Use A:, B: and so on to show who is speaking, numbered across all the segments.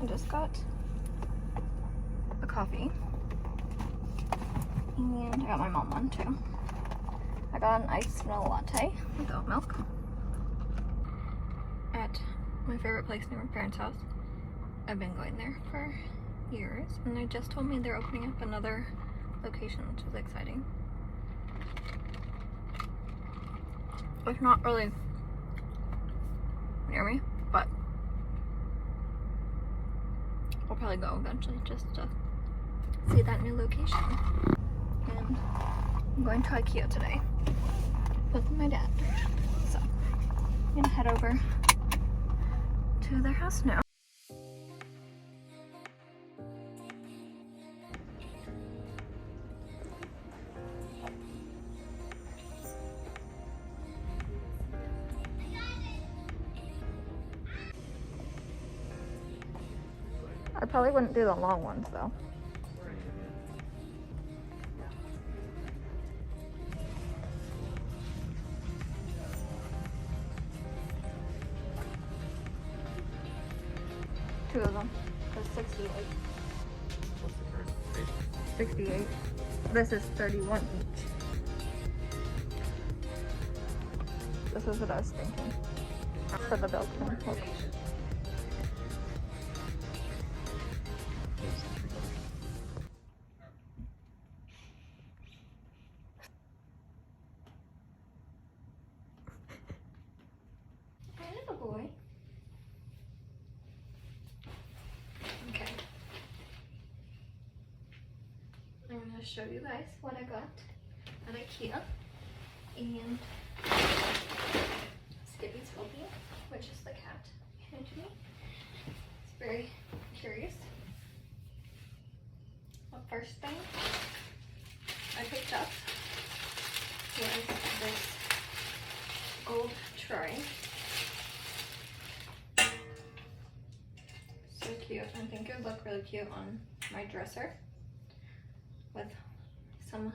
A: I just got a coffee, and I got my mom one too. I got an iced vanilla latte with oat milk at my favorite place near my parents' house. I've been going there for years, and they just told me they're opening up another location, which is exciting. It's not really near me, but I'll probably go eventually just to see that new location. And I'm going to Ikea today with my dad. So I'm gonna head over to their house now. I probably wouldn't do the long ones though. Two of them. That's 68.
B: What's the first?
A: 68. This is 31 each. This is what I was thinking for the built-in. I have a boy. Okay. I'm gonna show you guys what I got at Ikea. And Skippy's helping, which is the cat behind me. It's very curious. The first thing I picked up was this gold tray. So cute. I think it would look really cute on my dresser with some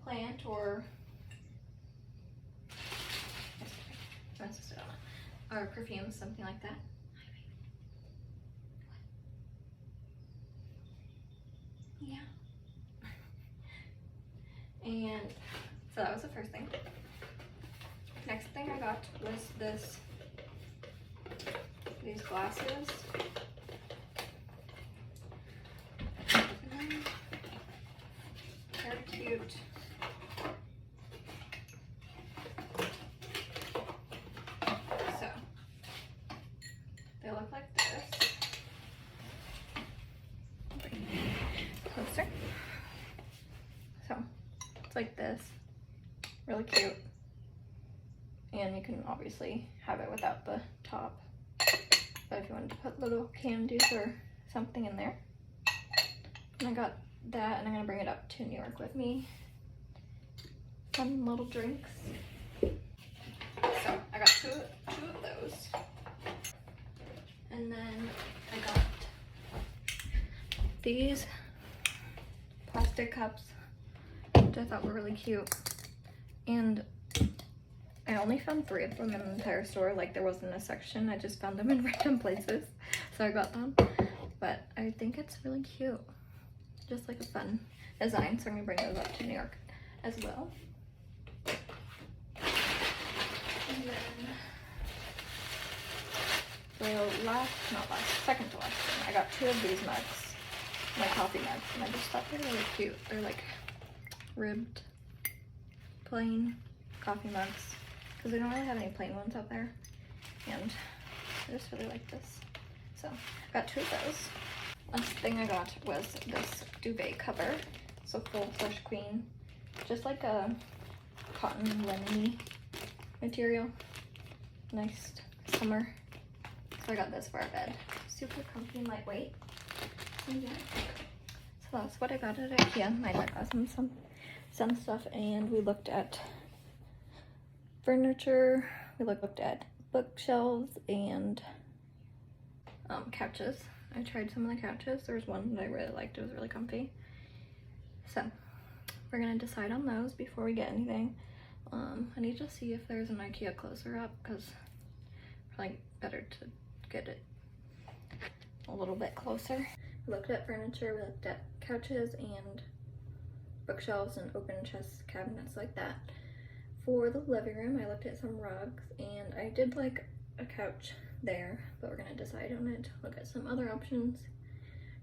A: plant or perfume, something like that. Yeah. And so that was the first thing. Next thing I got was these glasses. Very cute. So they look like this. Closer. So it's like this. Really cute. And you can obviously have it without the top. But if you wanted to put little candies or something in there. And I got that, and I'm gonna bring it up to New York with me. Fun little drinks. So I got two of those. And then I got these plastic cups, which I thought were really cute. And I only found 3 of them in the entire store. Like, there wasn't a section. I just found them in random places. So I got them. But I think it's really cute. Just like a fun design. So I'm going to bring those up to New York as well. And then second to last thing, I got 2 of these mugs. My coffee mugs. And I just thought they were really cute. They're like ribbed, plain coffee mugs. Because we don't really have any plain ones out there. And I just really like this. So I got 2 of those. Last thing I got was this duvet cover. So full plush queen. Just like a cotton lemony material. Nice summer. So I got this for our bed. Super comfy and lightweight. And yeah. So that's what I got at Ikea. I got some stuff, and we looked at furniture. We looked at bookshelves and couches. I tried some of the couches. There was one that I really liked. It was really comfy. So we're gonna decide on those before we get anything. I need to see if there's an Ikea closer up, because probably better to get it little bit closer. We looked at furniture, we looked at couches and bookshelves and open chest cabinets like that. For the living room, I looked at some rugs, and I did like a couch there, but we're gonna decide on it, look at some other options,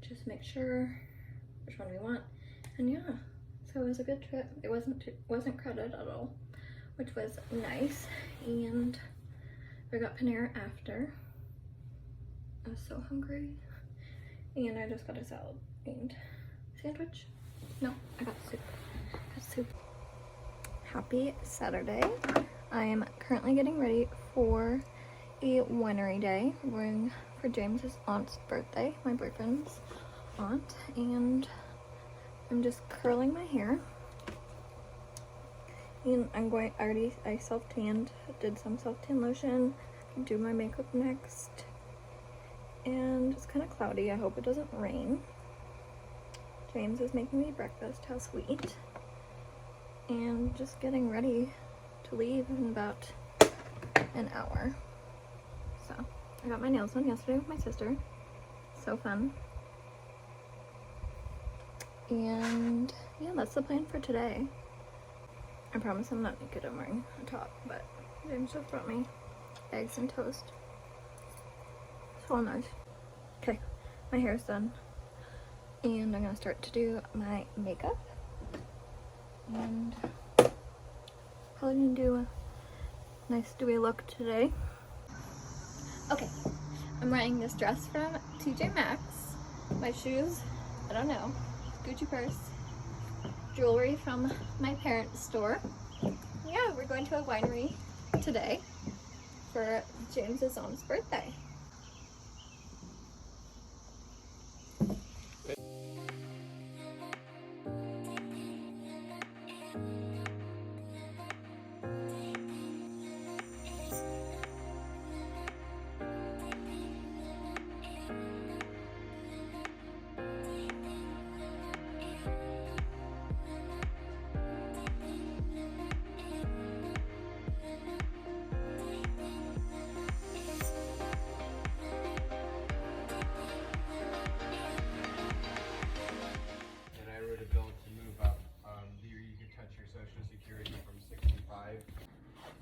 A: just make sure which one we want. And yeah, so it was a good trip. It wasn't crowded at all, which was nice. And we got Panera after. I was so hungry, and I just got a salad and sandwich. No, I got soup. Happy Saturday. I am currently getting ready for a winery day. I'm going for James's aunt's birthday, my boyfriend's aunt, and I'm just curling my hair. And I self-tanned, did some self-tan lotion, do my makeup next. And it's kind of cloudy. I hope it doesn't rain. James is making me breakfast. How sweet. And just getting ready to leave in about an hour. So I got my nails done yesterday with my sister. So fun. And yeah, that's the plan for today. I promise I'm not naked. I'm wearing a top, but James just brought me eggs and toast. So nice. Okay, my hair's done. And I'm gonna start to do my makeup. And probably gonna do a nice dewy look today. Okay, I'm wearing this dress from TJ Maxx. My shoes, I don't know. Gucci purse. Jewelry from my parents' store. Yeah, we're going to a winery today for James's aunt's birthday.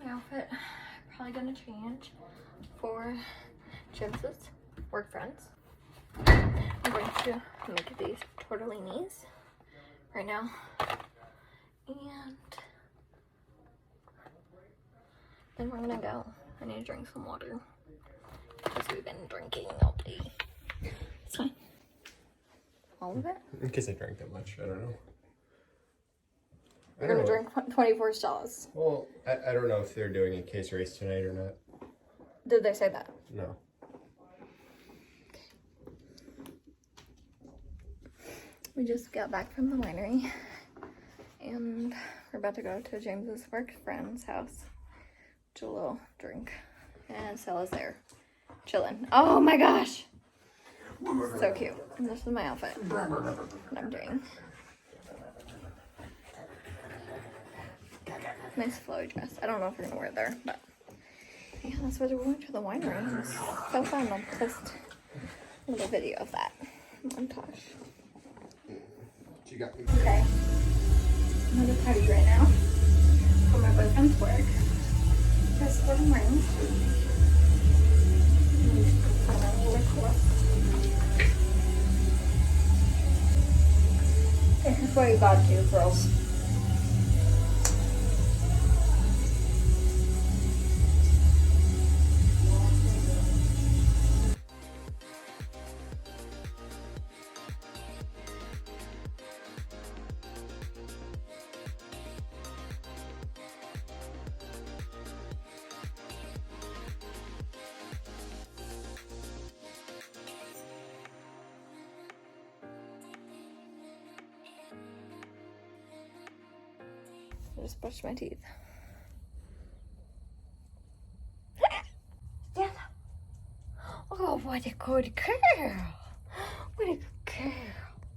A: My outfit probably gonna change for James's work friends. I'm going to make these tortellinis right now, and then we're gonna go. I need to drink some water because we've been drinking all day. It's fine. All of it?
B: In case I drank that much, I don't know.
A: We're gonna drink 24 Stellas.
B: Well, I don't know if they're doing a case race tonight or not.
A: Did they say that?
B: No.
A: We just got back from the winery, and we're about to go to James's work friend's house. Do a little drink, and Stella's there, chilling. Oh my gosh, so cute. And this is my outfit. What I'm doing. Nice flowy dress. I don't know if we're gonna wear it there, but yeah, that's what we're going to the winery. It was so fun. I'll post a little video of that montage.
B: She got me.
A: Okay, I'm at a party right now for my boyfriend's work. That's what I'm wearing. This is where you got to, girls. I just brushed my teeth. Stella! Oh, what a good girl! What a good girl!